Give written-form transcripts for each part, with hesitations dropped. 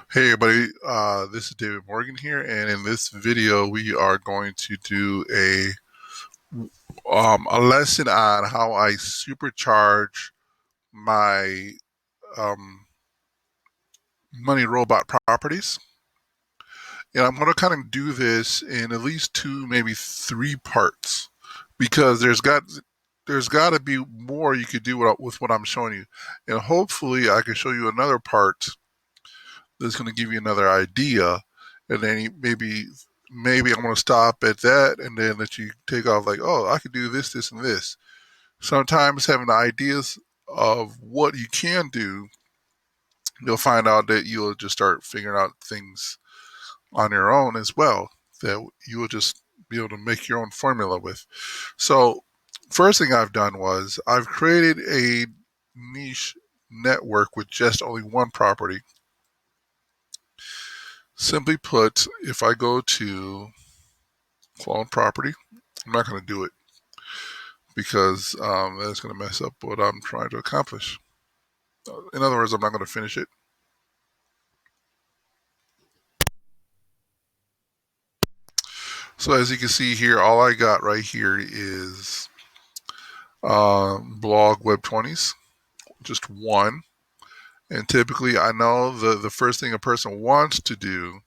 Hey everybody, this is David Morgan here, and in this video we are going to do a lesson on how I supercharge my um, money robot properties. And I'm going to kind of do this in at least two, maybe three parts, because there's got to be more you could do with what I'm showing you, and hopefully I can show you another part that's going to give you another idea, and then maybe I'm going to stop at that, and then let you take off like, oh, I could do this, this, and this. Sometimes having ideas of what you can do, you'll find out that you'll just start figuring out things on your own as well that you will just be able to make your own formula with. So, first thing I've done was I've created a niche network with just only one property. Simply put, if I go to clone property, I'm not going to do it because that's going to mess up what I'm trying to accomplish. In other words, I'm not going to finish it. So as you can see here, all I got right here is blog web 20s, just one. And typically I know the first thing a person wants to do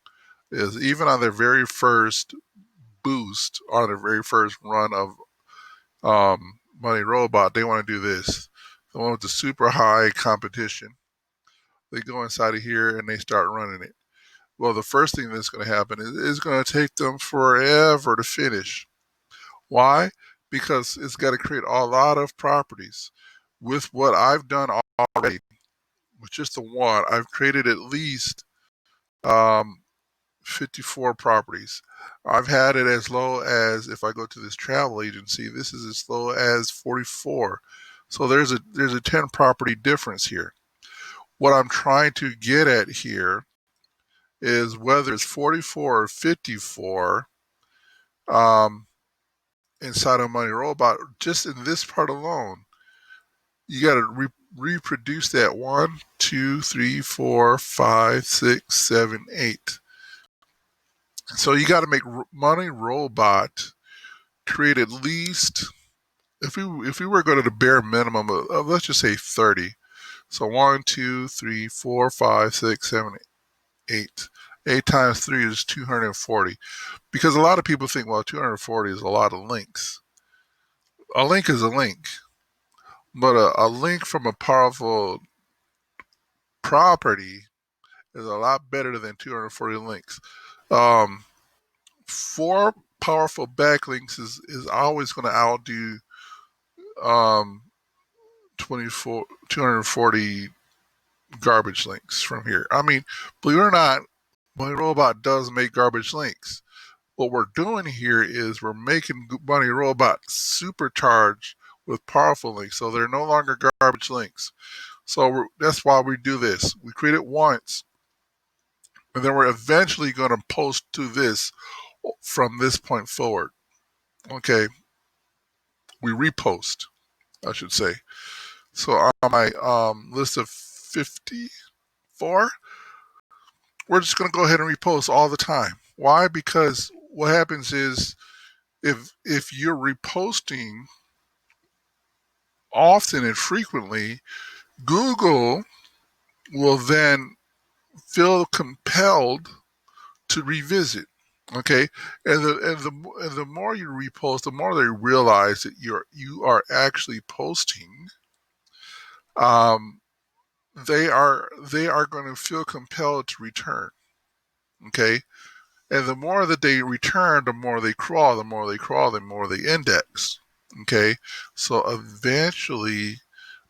is, even on their very first boost, on their very first run of Money Robot, they want to do this. The one with the super high competition. They go inside of here and they start running it. Well, the first thing that's going to happen is it's going to take them forever to finish. Why? Because it's got to create a lot of properties. With what I've done already, with just the one, I've created at least um, 54 properties. I've had it as low as, if I go to this travel agency, this is as low as 44. So there's a 10 property difference here. What I'm trying to get at here is whether it's 44 or 54 um, inside of Money Robot, just in this part alone, you got to reproduce that 1, 2, 3, 4, 5, 6, 7, 8. So you got to make Money Robot create at least, if we were going to the bare minimum of let's just say 30. So 1, 2, 3, 4, 5, 6, 7, 8. 8 times 3 is 240. Because a lot of people think, well, 240 is a lot of links. A link is a link, but a link from a powerful property is a lot better than 240 links. Um, 4 powerful backlinks is always going to outdo um, 240 garbage links from here. I mean, believe it or not, my robot does make garbage links. What we're doing here is we're making Bunny Robot supercharged with powerful links, so they're no longer garbage links. So that's why we do this. We create it once, and then we're eventually going to post to this from this point forward. Okay, we repost, I should say. So on my list of 54, we're just going to go ahead and repost all the time. Why? Because what happens is, if you're reposting often and frequently, Google will then feel compelled to revisit. Okay, and the more you repost, the more they realize that you are actually posting. Um, they are going to feel compelled to return. Okay, and the more that they return, the more they crawl, the more they crawl, the more they index. Okay, so eventually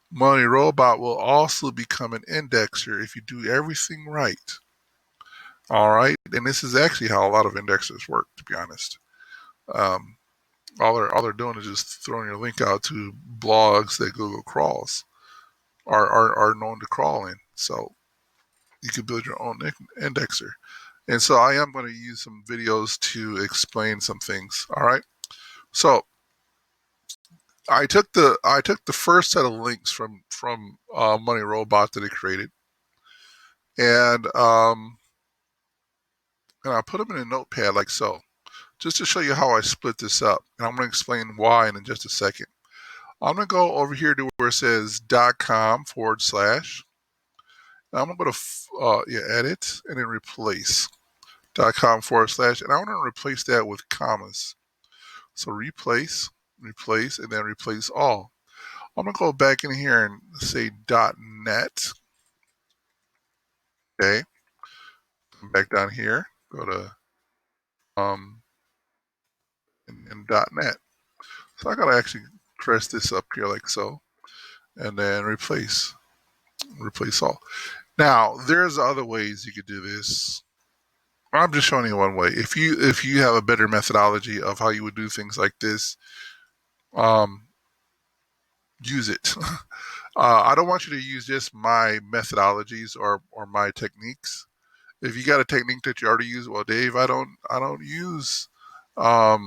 Money Robot will also become an indexer if you do everything right. All right, and this is actually how a lot of indexers work, to be honest. Um, all they're doing is just throwing your link out to blogs that Google crawls, are known to crawl in. So you can build your own indexer. And so I am going to use some videos to explain some things. All right. So I took the first set of links from Money Robot that I created, and I put them in a notepad like so, just to show you how I split this up. And I'm going to explain why in just a second. I'm going to go over here to where it says .com /. I'm going to go to edit and then replace .com /. And I want to replace that with commas. So replace, and then replace all. I'm going to go back in here and say .net. Okay. Come back down here. Go to and .net. So I got to actually press this up here like so, and then replace all. Now, there's other ways you could do this. I'm just showing you one way. If you have a better methodology of how you would do things like this, use it. I don't want you to use just my methodologies or my techniques. If you got a technique that you already use, well, Dave, I don't use. I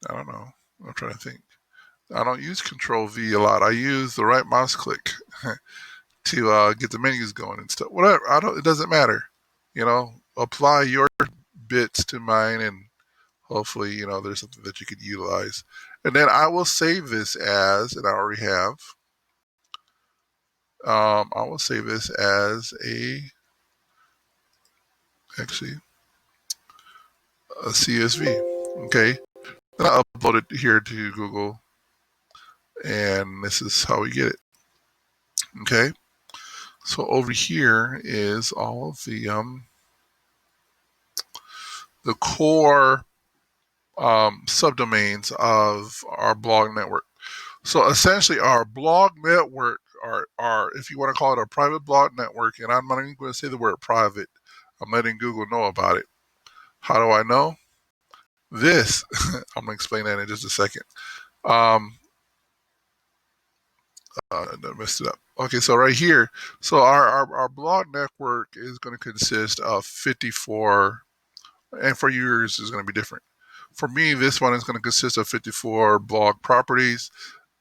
don't know. I'm trying to think. I don't use Control V a lot. I use the right mouse click to get the menus going and stuff. Whatever. It doesn't matter. Apply your bits to mine, and hopefully, there's something that you could utilize. And then I will save this as, and I already have. I will save this as a CSV. Okay. And I upload it here to Google, and this is how we get it. Okay. So over here is all of the core subdomains of our blog network. So essentially, our blog network, are if you want to call it a private blog network, and I'm not even going to say the word private. I'm letting Google know about it. How do I know? This, I'm going to explain that in just a second. I messed it up. Okay, so right here, so our blog network is going to consist of 54, and for yours is going to be different. For me, this one is going to consist of 54 blog properties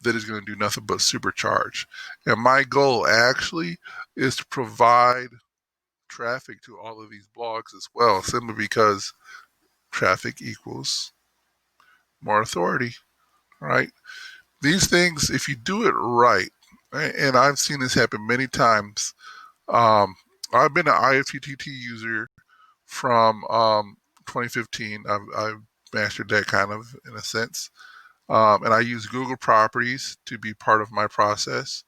that is going to do nothing but supercharge. And my goal actually is to provide traffic to all of these blogs as well, simply because traffic equals more authority, right? These things, if you do it right, and I've seen this happen many times. I've been an IFTTT user from 2015. I've mastered that kind of in a sense. And I use Google properties to be part of my process.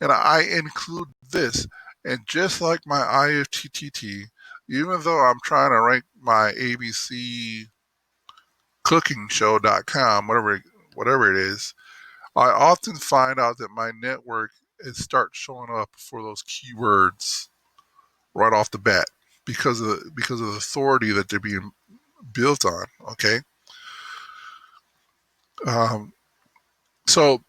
And I include this. And just like my IFTTT, even though I'm trying to rank my ABC cookingshow.com, whatever it is, I often find out that my network starts showing up for those keywords right off the bat because of the authority that they're being built on. Okay. So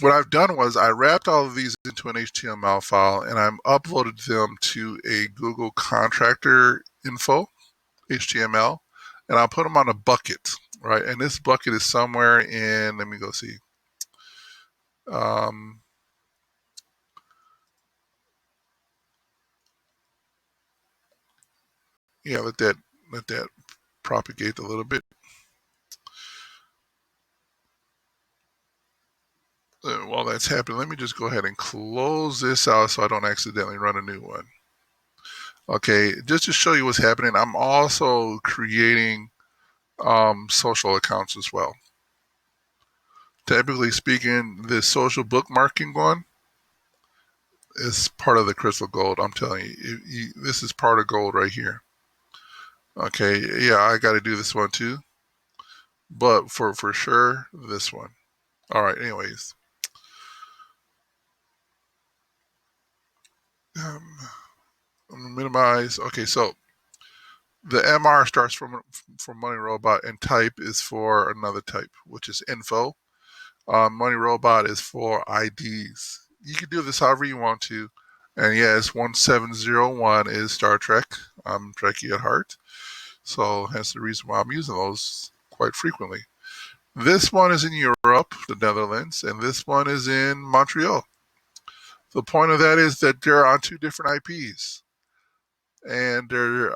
what I've done was I wrapped all of these into an HTML file, and I'm uploaded them to a Google Contractor Info HTML, and I'll put them on a bucket, right? And this bucket is somewhere in, let me go see. Yeah, let that propagate a little bit. While that's happening, let me just go ahead and close this out so I don't accidentally run a new one. Okay, just to show you what's happening, I'm also creating social accounts as well. Typically speaking, this social bookmarking one is part of the crystal gold. I'm telling you, this is part of gold right here. Okay, yeah, I got to do this one too, but for sure, this one. All right, anyways. I'm gonna minimize. Okay, so the MR starts from Money Robot, and type is for another type, which is info. Money Robot is for IDs. You can do this however you want to. And yes, 1701 is Star Trek. I'm Trekkie at heart. So hence the reason why I'm using those quite frequently. This one is in Europe, the Netherlands, and this one is in Montreal. The point of that is that they're on 2 different IPs, and they're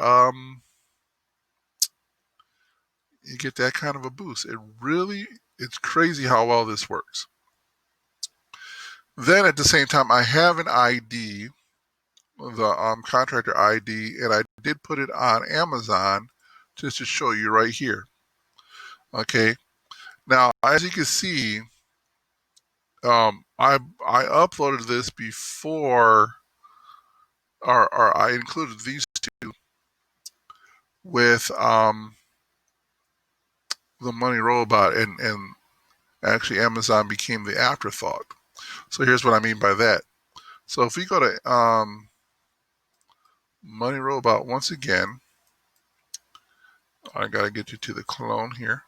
you get that kind of a boost. It's crazy how well this works. Then at the same time, I have an ID, the contractor ID, and I did put it on Amazon just to show you right here. Okay. Now, as you can see, I uploaded this before, or I included these two with the Money Robot, and actually Amazon became the afterthought. So here's what I mean by that. So if we go to Money Robot once again, I gotta get you to the clone here.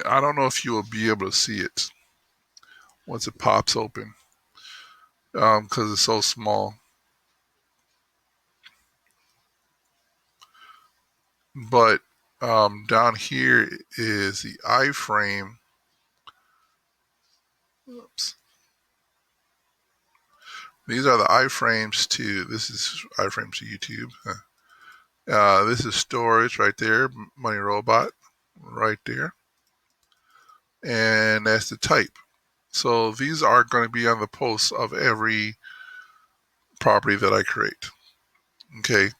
I don't know if you will be able to see it once it pops open, because it's so small. But down here is the iframe. Oops. These are the iframes to, this is iframes to YouTube. This is storage right there, Money Robot right there. And that's the type. So these are going to be on the posts of every property that I create. Okay.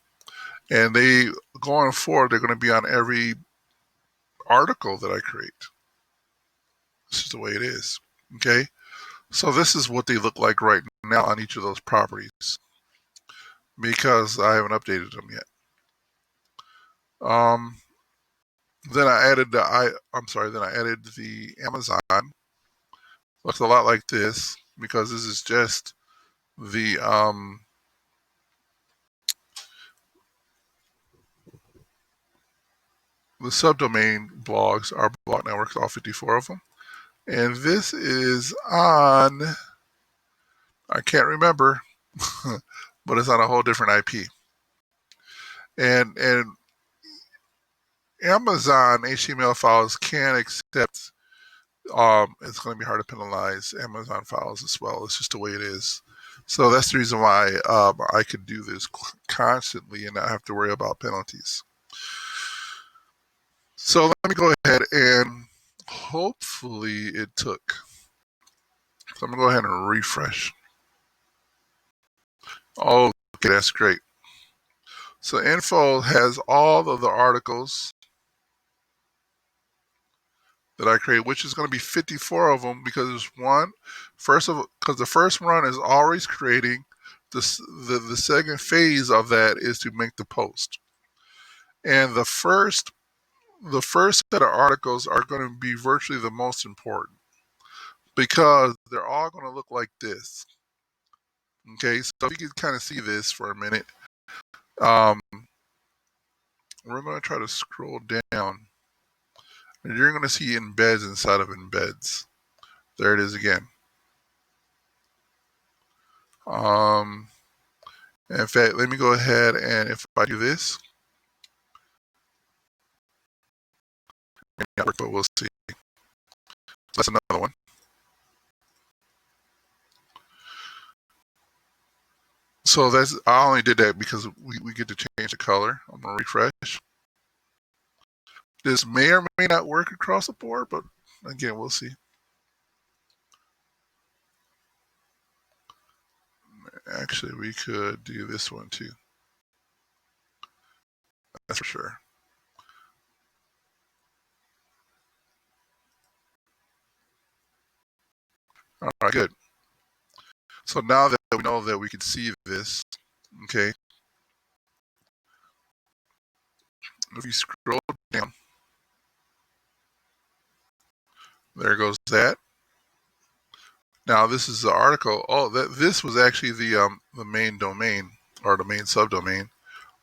And they, going forward, they're going to be on every article that I create. This is the way it is. Okay. So this is what they look like right now on each of those properties, because I haven't updated them yet. Then I added the Amazon. Looks a lot like this, because this is just the subdomain blogs, our blog networks, all 54 of them. And this is on, I can't remember, but it's on a whole different IP. And Amazon HTML files can accept, it's going to be hard to penalize Amazon files as well. It's just the way it is. So that's the reason why I could do this constantly and not have to worry about penalties. So let me go ahead and hopefully it took. So I'm going to go ahead and refresh. Oh, okay, that's great. So info has all of the articles that I create, which is going to be 54 of them, because there's one, because the first run is always creating. The second phase of that is to make the post. And the first set of articles are going to be virtually the most important, because they're all going to look like this. Okay, so if you can kind of see this for a minute, we're going to try to scroll down, and you're going to see embeds inside of embeds. There it is again. In fact, let me go ahead, and if I do this, but we'll see. That's another one. So I only did that because we get to change the color. I'm gonna refresh. This may or may not work across the board, but again, we'll see. Actually, we could do this one too. That's for sure. All right, good. So now that we know that we can see this, okay, if you scroll down, there goes that. Now this is the article. Oh, this was actually the main domain, or the main subdomain.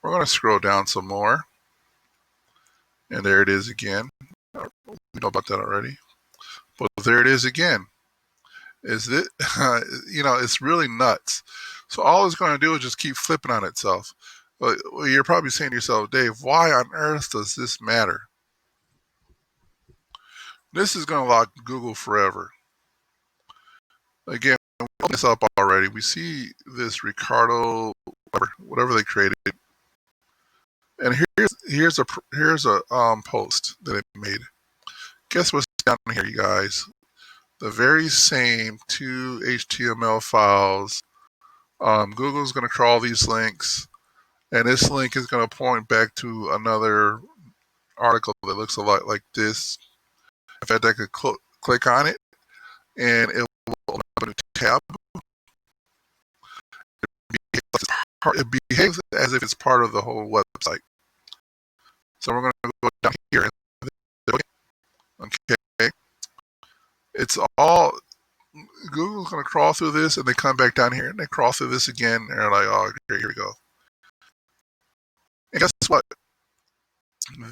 We're going to scroll down some more, and there it is again. We know about that already, but there it is again. Is it? It's really nuts. So all it's going to do is just keep flipping on itself. Well, you're probably saying to yourself, Dave, why on earth does this matter? This is going to lock Google forever. Again, we opened this up already. We see this Ricardo, whatever they created, and here's a post that it made. Guess what's down here, you guys? The very same two HTML files. Google's going to crawl these links, and this link is going to point back to another article that looks a lot like this. In fact, I could click on it, and it will open up a new tab. It behaves as if it's part of the whole website. So we're going to go down here. Okay. It's all, Google's going to crawl through this, and they come back down here, and they crawl through this again, and they're like, oh, okay, here we go. And guess what?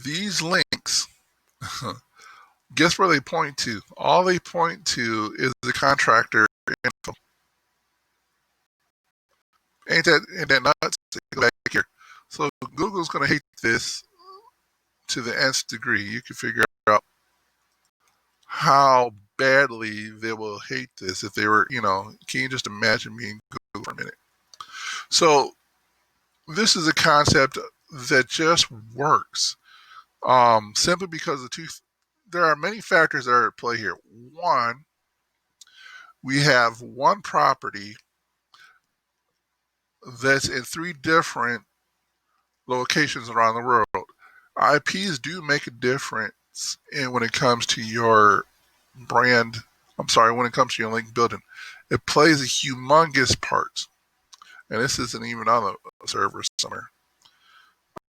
These links, guess where they point to? All they point to is the contractor info. Ain't that nuts? Go back here. So Google's going to hate this to the nth degree. You can figure out how badly they will hate this if they were, can you just imagine being Google for a minute? So this is a concept that just works simply because there are many factors that are at play here. One, we have one property that's in 3 different locations around the world. IPs do make a difference when it comes to your brand. When it comes to your link building, it plays a humongous part. And this isn't even on the server somewhere.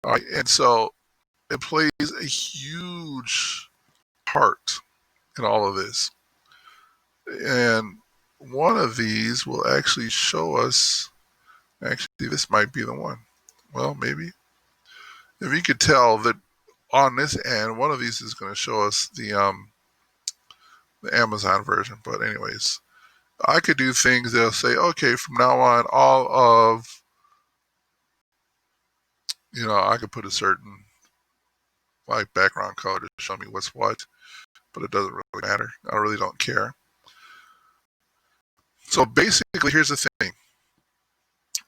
All right, and so it plays a huge part in all of this. And one of these will actually show us, actually this might be the one. Well, maybe. If you could tell that on this end, one of these is going to show us the Amazon version. But anyways, I could do things that'll say, okay, from now on, all of, I could put a certain background color to show me what's what, but it doesn't really matter. I really don't care. So basically, here's the thing.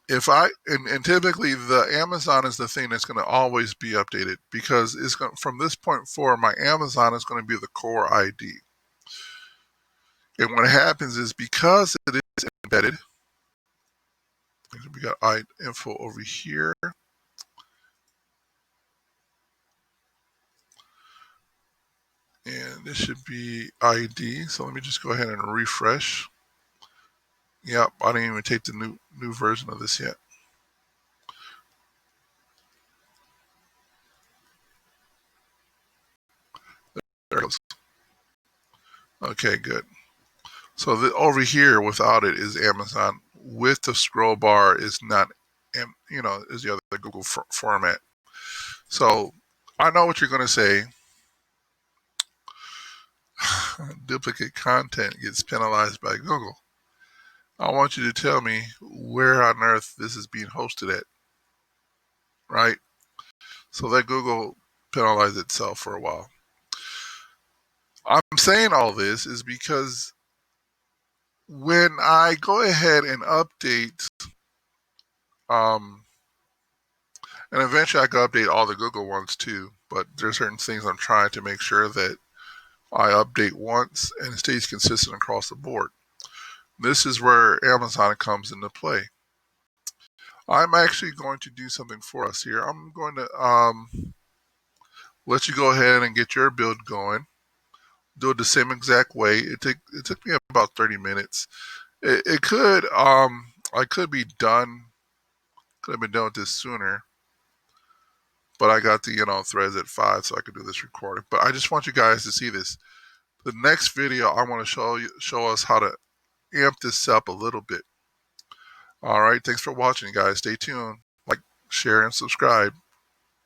If and typically the Amazon is the thing that's going to always be updated, because it's going, from this point forward, my Amazon is going to be the core ID. And what happens is, because it is embedded, we got info over here. And this should be ID. So let me just go ahead and refresh. Yep, I didn't even take the new version of this yet. There it goes. Okay, good. So over here, without it, is Amazon. With the scroll bar is not, is the other Google format. So I know what you're going to say. Duplicate content gets penalized by Google. I want you to tell me where on earth this is being hosted at, right? So let Google penalize itself for a while. I'm saying all this is because when I go ahead and update, and eventually I can update all the Google ones too, but there's certain things I'm trying to make sure that I update once and it stays consistent across the board. This is where Amazon comes into play. I'm actually going to do something for us here. I'm going to let you go ahead and get your build going. Do it the same exact way. It took me about 30 minutes. It could I could be done. Could have been done with this sooner, but I got the threads at 5, so I could do this recording. But I just want you guys to see this. The next video, I want to show us how to amp this up a little bit. All right, thanks for watching, guys. Stay tuned. Like, share, and subscribe.